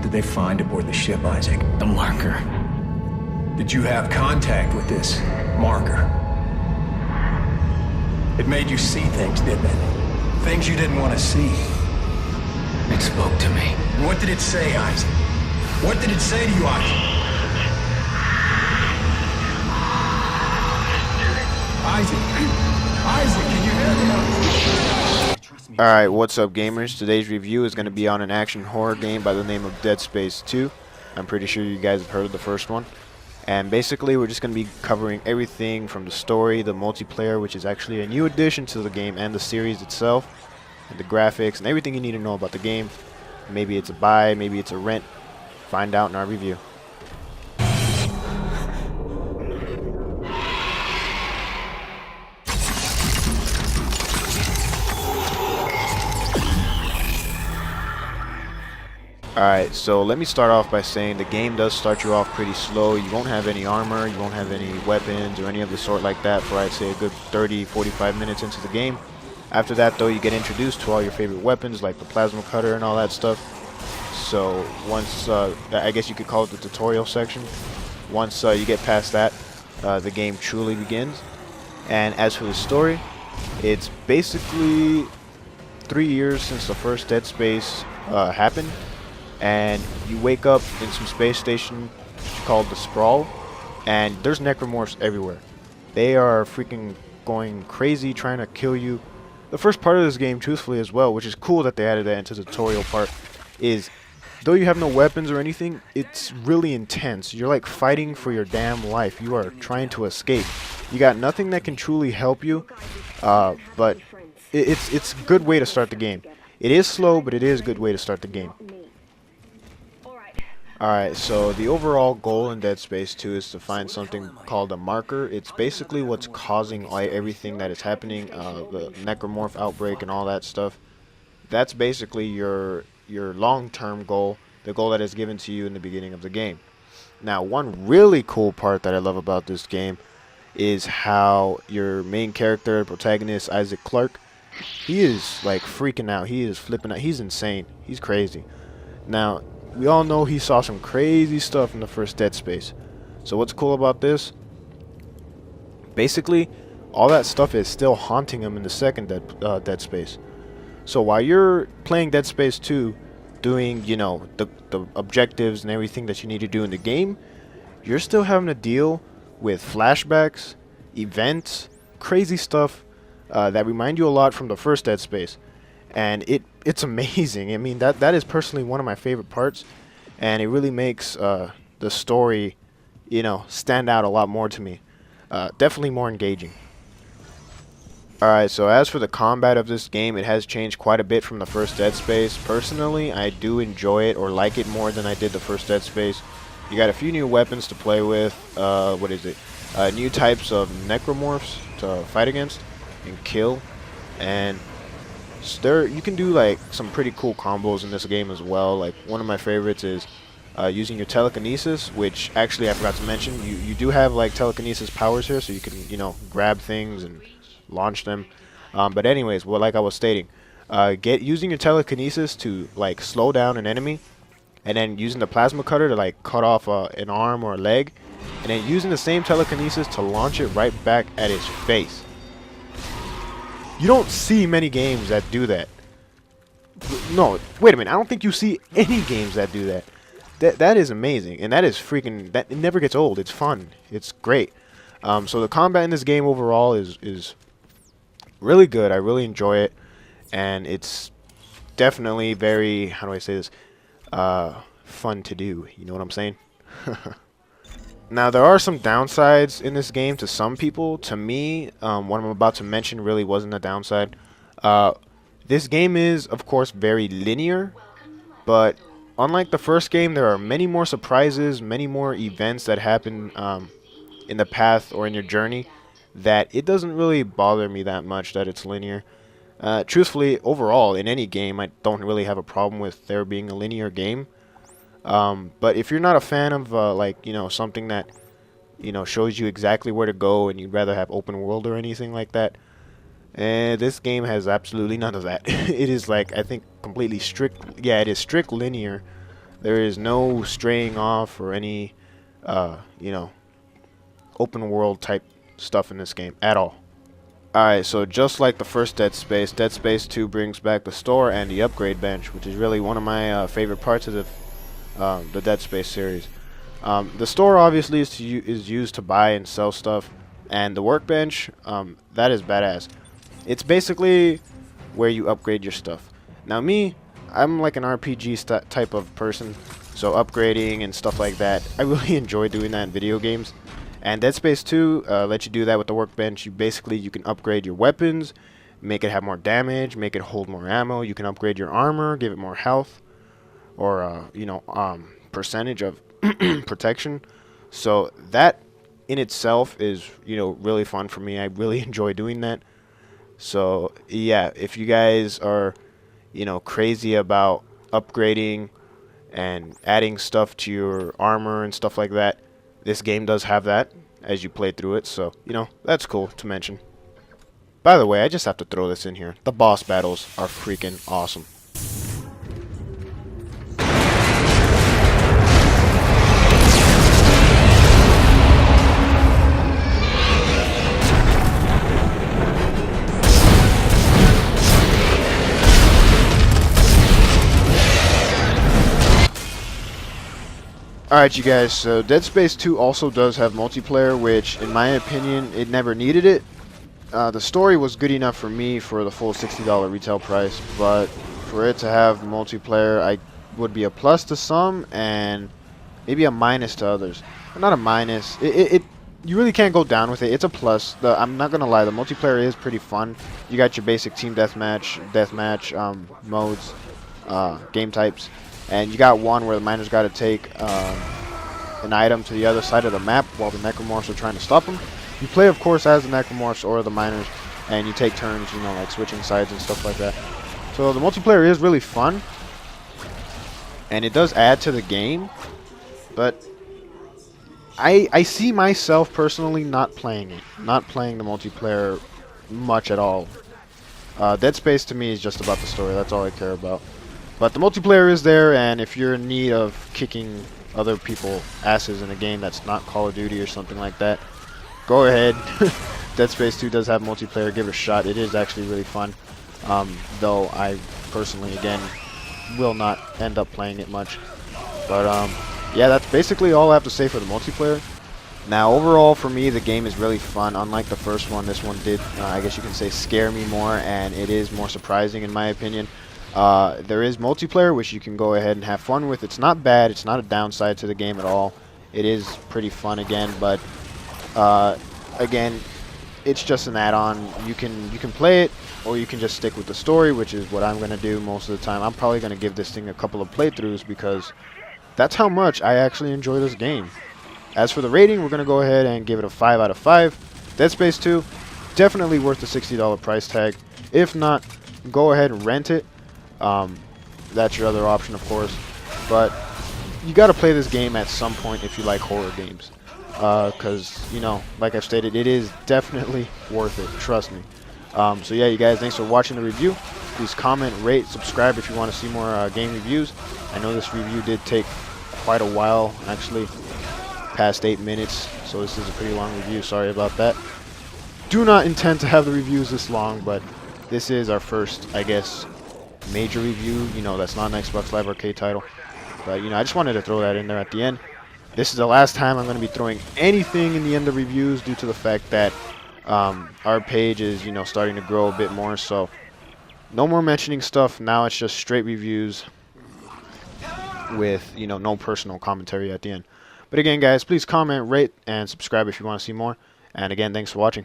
What did they find aboard the ship, Isaac? The marker. Did you have contact with this marker? It made you see things, didn't it? Things you didn't want to see. It spoke to me. And what did it say, Isaac? What did it say to you, Isaac? Isaac, can you hear me? Alright, what's up gamers? Today's review is going to be on an action horror game by the name of Dead Space 2. I'm pretty sure you guys have heard of the first one. And basically we're just going to be covering everything from the story, the multiplayer, which is actually a new addition to the game, and the series itself, and the graphics, and everything you need to know about the game. Maybe it's a buy, maybe it's a rent. Find out in our review. Alright, so let me start off by saying the game does start you off pretty slow. You won't have any armor, you won't have any weapons or any of the sort like that for I'd say a good 30-45 minutes into the game. After that though, you get introduced to all your favorite weapons like the plasma cutter and all that stuff. So once, I guess you could call it the tutorial section. Once you get past that, the game truly begins. And as for the story, it's basically 3 years since the first Dead Space happened. And you wake up in some space station called the Sprawl, and there's necromorphs everywhere. They are freaking going crazy trying to kill you. The first part of this game, truthfully as well, which is cool that they added that into the tutorial part, is though you have no weapons or anything, it's really intense. You're like fighting for your damn life. You are trying to escape. You got nothing that can truly help you, but it's a good way to start the game. It is slow, but it is a good way to start the game. Alright, so the overall goal in Dead Space 2 is to find something called a marker. It's basically what's causing everything that is happening, the necromorph outbreak and all that stuff. That's basically your long-term goal, the goal that is given to you in the beginning of the game. Now, one really cool part that I love about this game is how your main character, protagonist, Isaac Clarke, he is like freaking out. He is flipping out. He's insane. He's crazy. Now, we all know he saw some crazy stuff in the first Dead Space. So what's cool about this? Basically, all that stuff is still haunting him in the second Dead Space. So while you're playing Dead Space 2, doing, you know, the objectives and everything that you need to do in the game, you're still having to deal with flashbacks, events, crazy stuff that remind you a lot from the first Dead Space. And it's amazing. I mean, that is personally one of my favorite parts, and it really makes the story, you know, stand out a lot more to me. Definitely more engaging. Alright, so as for the combat of this game, it has changed quite a bit from the first Dead Space. Personally, I do enjoy it or like it more than I did the first Dead Space. You got a few new weapons to play with. What is it? New types of necromorphs to fight against and kill, and there you can do like some pretty cool combos in this game as well. Like one of my favorites is using your telekinesis, which actually I forgot to mention. You do have like telekinesis powers here, so you can, you know, grab things and launch them. But anyways, well, like I was stating, using your telekinesis to like slow down an enemy, and then using the plasma cutter to like cut off an arm or a leg, and then using the same telekinesis to launch it right back at his face. You don't see many games that do that. No, wait a minute. I don't think you see any games that do that. That is amazing, and that is freaking. It never gets old. It's fun. It's great. So the combat in this game overall is really good. I really enjoy it, and it's definitely very, how do I say this, fun to do. You know what I'm saying? Now, there are some downsides in this game to some people. To me, what I'm about to mention really wasn't a downside. This game is, of course, very linear, but unlike the first game, there are many more surprises, many more events that happen in the path or in your journey, that it doesn't really bother me that much that it's linear. Truthfully, overall, in any game, I don't really have a problem with there being a linear game. But if you're not a fan of like, you know, something that, you know, shows you exactly where to go, and you'd rather have open world or anything like that, this game has absolutely none of that. It is like, I think, completely strict. Yeah, it is strict linear, There is no straying off or any, you know, open world type stuff in this game at all. Alright, so just like the first Dead Space 2 brings back the store and the upgrade bench, which is really one of my favorite parts of the Dead Space series. The store obviously is used to buy and sell stuff, and the workbench, that is badass. It's basically where you upgrade your stuff. Now me, I'm like an RPG type of person, so upgrading and stuff like that, I really enjoy doing that in video games. And Dead Space 2 lets you do that with the workbench. You can upgrade your weapons, make it have more damage, make it hold more ammo. You can upgrade your armor, give it more health, or percentage of protection. So that in itself is, you know, really fun for me. I really enjoy doing that. So yeah, if you guys are, you know, crazy about upgrading and adding stuff to your armor and stuff like that, this game does have that as you play through it, so, you know, that's cool to mention. By the way, I just have to throw this in here. The boss battles are freaking awesome. Alright you guys, so Dead Space 2 also does have multiplayer, which in my opinion, it never needed it. The story was good enough for me for the full $60 retail price, but for it to have multiplayer, I would be a plus to some and maybe a minus to others. But not a minus. You really can't go down with it. It's a plus. I'm not gonna lie, the multiplayer is pretty fun. You got your basic team deathmatch modes, game types. And you got one where the miners got to take an item to the other side of the map while the necromorphs are trying to stop them. You play, of course, as the necromorphs or the miners, and you take turns, you know, like switching sides and stuff like that. So the multiplayer is really fun, and it does add to the game, but I see myself personally not playing it, not playing the multiplayer much at all. Dead Space to me is just about the story. That's all I care about. But the multiplayer is there, and if you're in need of kicking other people asses in a game that's not Call of Duty or something like that, go ahead. Dead Space 2 does have multiplayer. Give it a shot. It is actually really fun. Though I personally, again, will not end up playing it much. But yeah, that's basically all I have to say for the multiplayer. Now, overall, for me, the game is really fun. Unlike the first one, this one did, I guess you can say, scare me more, and it is more surprising in my opinion. There is multiplayer, which you can go ahead and have fun with. It's not bad. It's not a downside to the game at all. It is pretty fun again, but again, it's just an add-on. You can play it, or you can just stick with the story, which is what I'm going to do most of the time. I'm probably going to give this thing a couple of playthroughs because that's how much I actually enjoy this game. As for the rating, we're going to go ahead and give it a 5 out of 5. Dead Space 2, definitely worth the $60 price tag. If not, go ahead and rent it. That's your other option, of course, but you got to play this game at some point if you like horror games, because, you know, like I've stated, it is definitely worth it, trust me. So yeah, you guys, thanks for watching the review. Please comment, rate, subscribe if you want to see more game reviews. I know this review did take quite a while, actually past 8 minutes, so this is a pretty long review. Sorry about that. Do not intend to have the reviews this long, but this is our first, I guess, major review, you know, that's not an Xbox Live Arcade title. But, you know, I just wanted to throw that in there at the end. This is the last time I'm going to be throwing anything in the end of reviews due to the fact that our page is, you know, starting to grow a bit more. So, no more mentioning stuff. Now it's just straight reviews with, you know, no personal commentary at the end. But again, guys, please comment, rate, and subscribe if you want to see more. And again, thanks for watching.